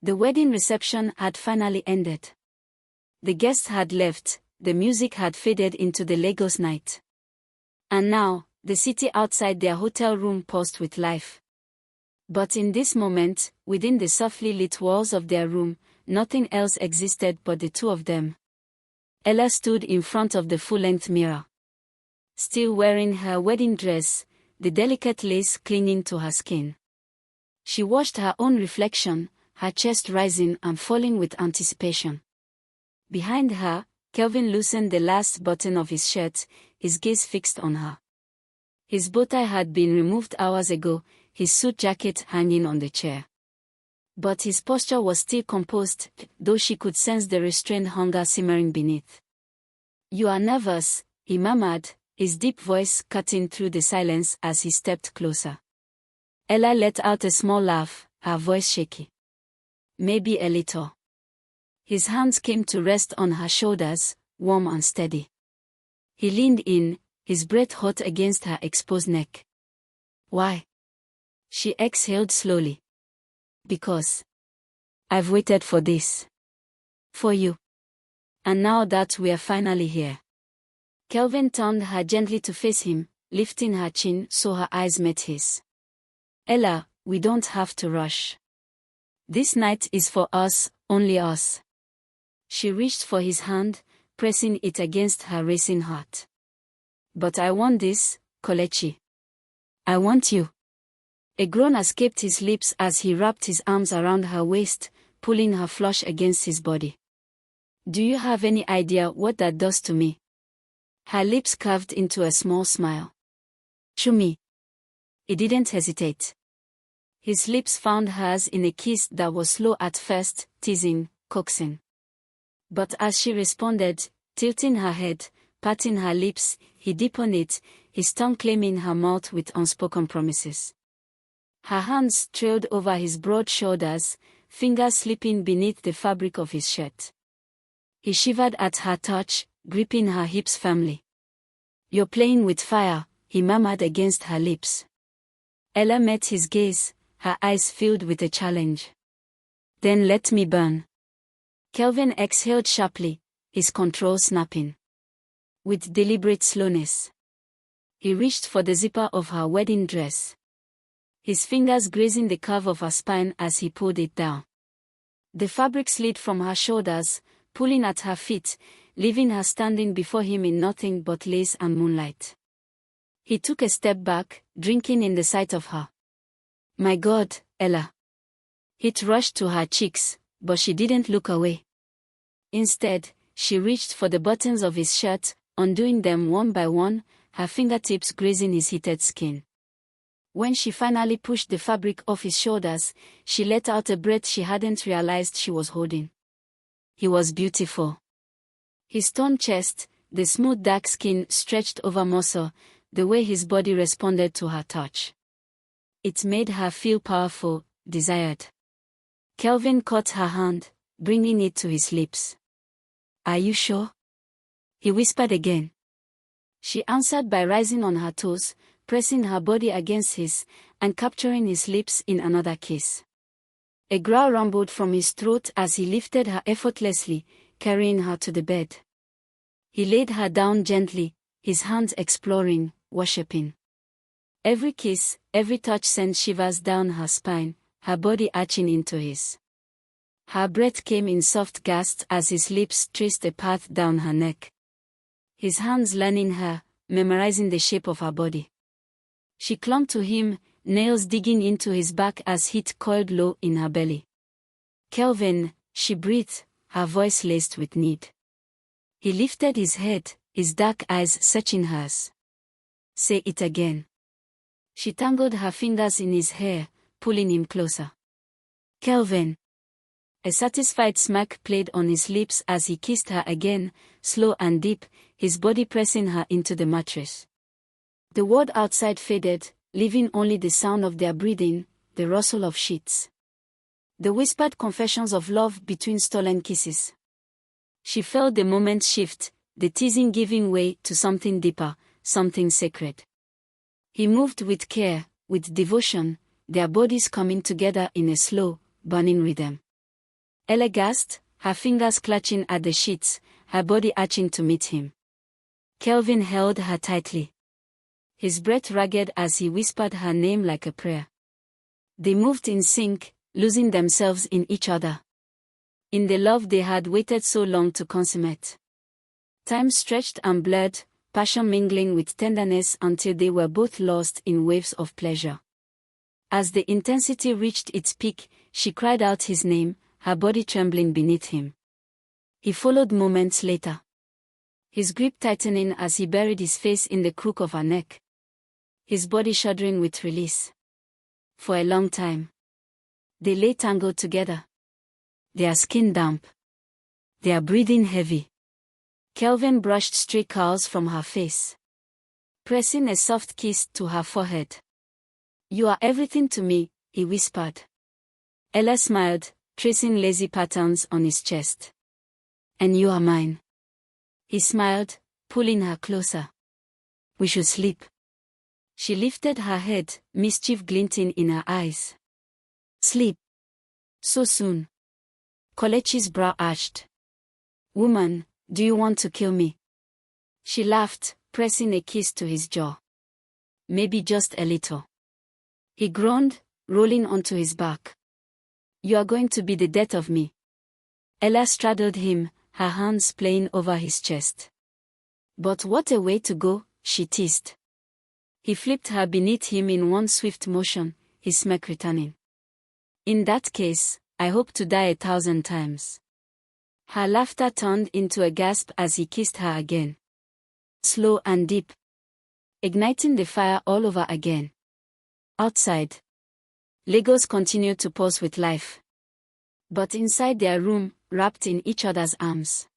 The wedding reception had finally ended. The guests had left, the music had faded into the Lagos night. And now, the city outside their hotel room pulsed with life. But in this moment, within the softly lit walls of their room, nothing else existed but the two of them. Ella stood in front of the full-length mirror. Still wearing her wedding dress, the delicate lace clinging to her skin. She watched her own reflection, her chest rising and falling with anticipation. Behind her, Kelvin loosened the last button of his shirt, his gaze fixed on her. His bow tie had been removed hours ago, his suit jacket hanging on the chair. But his posture was still composed, though she could sense the restrained hunger simmering beneath. "You are nervous," he murmured, his deep voice cutting through the silence as he stepped closer. Ella let out a small laugh, her voice shaky. "Maybe a little." His hands came to rest on her shoulders, warm and steady. He leaned in, his breath hot against her exposed neck. "Why?" She exhaled slowly. "Because I've waited for this. For you. And now that we're finally here." Kelvin turned her gently to face him, lifting her chin so her eyes met his. "Ella, we don't have to rush. This night is for us, only us." She reached for his hand, pressing it against her racing heart. "But I want this, Kelechi. I want you." A groan escaped his lips as he wrapped his arms around her waist, pulling her flush against his body. "Do you have any idea what that does to me?" Her lips curved into a small smile. "Show me." He didn't hesitate. His lips found hers in a kiss that was slow at first, teasing, coaxing. But as she responded, tilting her head, patting her lips, he deepened it, his tongue claiming her mouth with unspoken promises. Her hands trailed over his broad shoulders, fingers slipping beneath the fabric of his shirt. He shivered at her touch, gripping her hips firmly. "You're playing with fire," he murmured against her lips. Ella met his gaze, her eyes filled with a challenge. "Then let me burn." Kelvin exhaled sharply, his control snapping. With deliberate slowness, he reached for the zipper of her wedding dress. His fingers grazing the curve of her spine as he pulled it down. The fabric slid from her shoulders, pulling at her feet, leaving her standing before him in nothing but lace and moonlight. He took a step back, drinking in the sight of her. "My God, Ella." It rushed to her cheeks, but she didn't look away. Instead, she reached for the buttons of his shirt, undoing them one by one, her fingertips grazing his heated skin. When she finally pushed the fabric off his shoulders, she let out a breath she hadn't realized she was holding. He was beautiful. His toned chest, the smooth dark skin stretched over muscle, the way his body responded to her touch. It made her feel powerful, desired. Kelvin caught her hand, bringing it to his lips. "Are you sure?" he whispered again. She answered by rising on her toes, pressing her body against his, and capturing his lips in another kiss. A growl rumbled from his throat as he lifted her effortlessly, carrying her to the bed. He laid her down gently, his hands exploring, worshipping. Every kiss, every touch sent shivers down her spine, her body arching into his. Her breath came in soft gasps as his lips traced a path down her neck. His hands learning her, memorizing the shape of her body. She clung to him, nails digging into his back as heat coiled low in her belly. "Kelvin," she breathed, her voice laced with need. He lifted his head, his dark eyes searching hers. "Say it again." She tangled her fingers in his hair, pulling him closer. "Kelvin." A satisfied smirk played on his lips as he kissed her again, slow and deep, his body pressing her into the mattress. The world outside faded, leaving only the sound of their breathing, the rustle of sheets. The whispered confessions of love between stolen kisses. She felt the moment shift, the teasing giving way to something deeper, something sacred. He moved with care, with devotion, their bodies coming together in a slow, burning rhythm. Ella gasped, her fingers clutching at the sheets, her body arching to meet him. Kelvin held her tightly, his breath ragged as he whispered her name like a prayer. They moved in sync, losing themselves in each other, in the love they had waited so long to consummate. Time stretched and blurred, passion mingling with tenderness until they were both lost in waves of pleasure. As the intensity reached its peak, she cried out his name, her body trembling beneath him. He followed moments later, his grip tightening as he buried his face in the crook of her neck, his body shuddering with release. For a long time, they lay tangled together, their skin damp, their breathing heavy. Kelvin brushed stray curls from her face, pressing a soft kiss to her forehead. "You are everything to me," he whispered. Ella smiled, tracing lazy patterns on his chest. "And you are mine." He smiled, pulling her closer. "We should sleep." She lifted her head, mischief glinting in her eyes. "Sleep? So soon?" Kelechi's brow arched. "Woman, do you want to kill me?" She laughed, pressing a kiss to his jaw. "Maybe just a little." He groaned, rolling onto his back. "You are going to be the death of me." Ella straddled him, her hands playing over his chest. "But what a way to go," she teased. He flipped her beneath him in one swift motion, his smirk returning. "In that case, I hope to die 1,000 times." Her laughter turned into a gasp as he kissed her again. Slow and deep, igniting the fire all over again. Outside, Lagos continued to pulse with life. But inside their room, wrapped in each other's arms,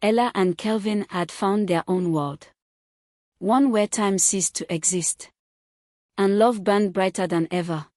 Ella and Kelvin had found their own world. One where time ceased to exist, and love burned brighter than ever.